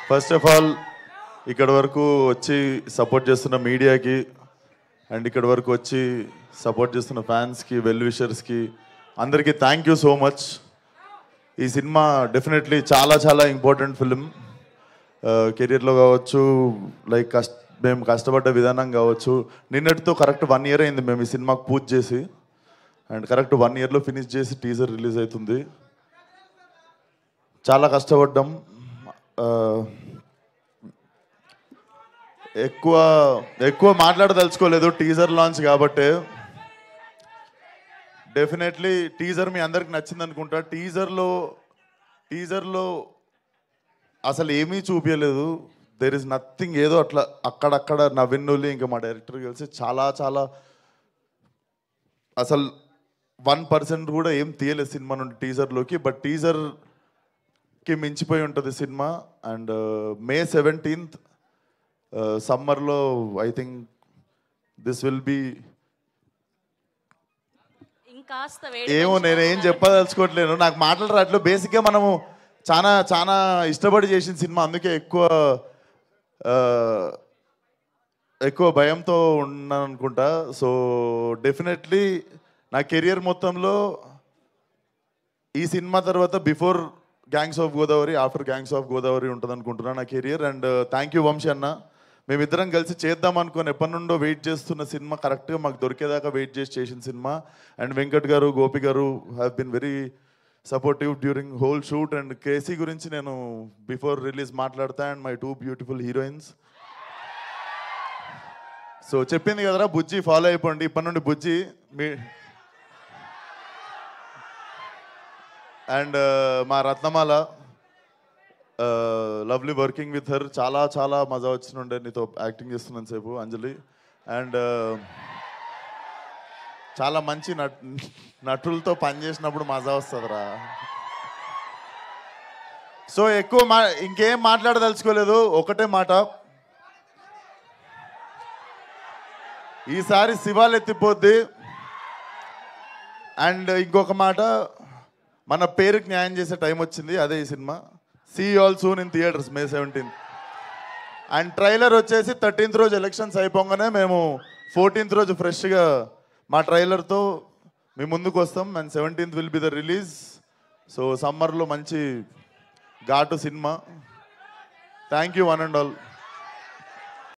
First of all ఇక్కడ వరకు వచ్చి సపోర్ట్ చేస్తున్న మీడియాకి అండ్ ఇక్కడ వరకు వచ్చి సపోర్ట్ చేస్తున్న ఫ్యాన్స్కి వెల్ విషర్స్కి అందరికీ థ్యాంక్ యూ సో మచ్. ఈ సినిమా డెఫినెట్లీ చాలా చాలా ఇంపార్టెంట్ ఫిలిం. కెరీర్లో కావచ్చు, లైక్ మేము కష్టపడ్డ విధానం కావచ్చు. నిన్నటితో కరెక్ట్ 1 year అయింది మేము ఈ సినిమాకు పూజ చేసి, అండ్ కరెక్ట్ 1 yearలో ఫినిష్ చేసి టీజర్ రిలీజ్ అవుతుంది. చాలా కష్టపడ్డాం. ఎక్కువ మాట్లాడదలుచుకోలేదు, టీజర్ లాంచ్ కాబట్టి. డెఫినెట్లీ టీజర్ మీ అందరికి నచ్చింది అనుకుంటా. టీజర్లో అసలు ఏమీ చూపించలేదు. There is nothing. ఏదో అట్లా అక్కడక్కడ నవ్విన్నులు ఇంకా మా డైరెక్టర్ కలిసి చాలా చాలా అసలు 1% కూడా ఏం తీయలేదు సినిమా నుండి టీజర్లోకి. బట్ టీజర్కి మించిపోయి ఉంటుంది సినిమా. అండ్ May 17th సమ్మర్లో I think this will be ఏమో నేనేం చెప్పదలుచుకోవట్లేను, నాకు మాట్లాడరాట్లు. బేసిక్గా మనము చాలా చాలా ఇష్టపడి చేసిన సినిమా, అందుకే ఎక్కువ భయంతో ఉన్నాను అనుకుంటా. సో డెఫినెట్లీ నా కెరియర్ మొత్తంలో ఈ సినిమా తర్వాత before gangs of Godavari, after gangs of Godavari ఉంటుంది అనుకుంటున్నాను నా career. And thank you Vamsi అన్న. మేమిద్దరం కలిసి చేద్దాం అనుకుని ఎప్పటి నుండో వెయిట్ చేస్తున్న సినిమా కరెక్ట్గా మాకు దొరికేదాకా వెయిట్ చేసిన సినిమా. And Venkat garu, Gopi garu have been very supportive during whole shoot. And KC గురించి నేను బిఫోర్ రిలీజ్ మాట్లాడతా. And my 2 beautiful heroines. So చెప్పింది కదరా బుజ్జి, ఫాలో అయిపోండి ఇప్పటి నుండి బుజ్జి మీ. అండ్ మా రత్నమాల, లవ్లీ వర్కింగ్ విత్ హర్. చాలా చాలా మజా వచ్చినుండే నీతో యాక్టింగ్ చేస్తున్నాను సేపు, అంజలి. అండ్ చాలా మంచి నటులతో పనిచేసినప్పుడు మజా వస్తుందిరా. సో ఎక్కువ ఇంకేం మాట్లాడదలుచుకోలేదు, ఒకటే మాట. ఈసారి శివాలు ఎత్తిపోద్ది. అండ్ ఇంకొక మాట, మన పేరుకి న్యాయం చేసే టైం వచ్చింది, అదే ఈ సినిమా. See you all soon in theatres May 17th. And trailer వచ్చేసి 13th రోజు ఎలక్షన్స్ అయిపోగానే మేము 14th రోజు ఫ్రెష్గా మా ట్రైలర్తో మీ ముందుకు వస్తాం. And 17th will be the release. So సమ్మర్లో మంచి ఘాటు cinema. Thank you one and all.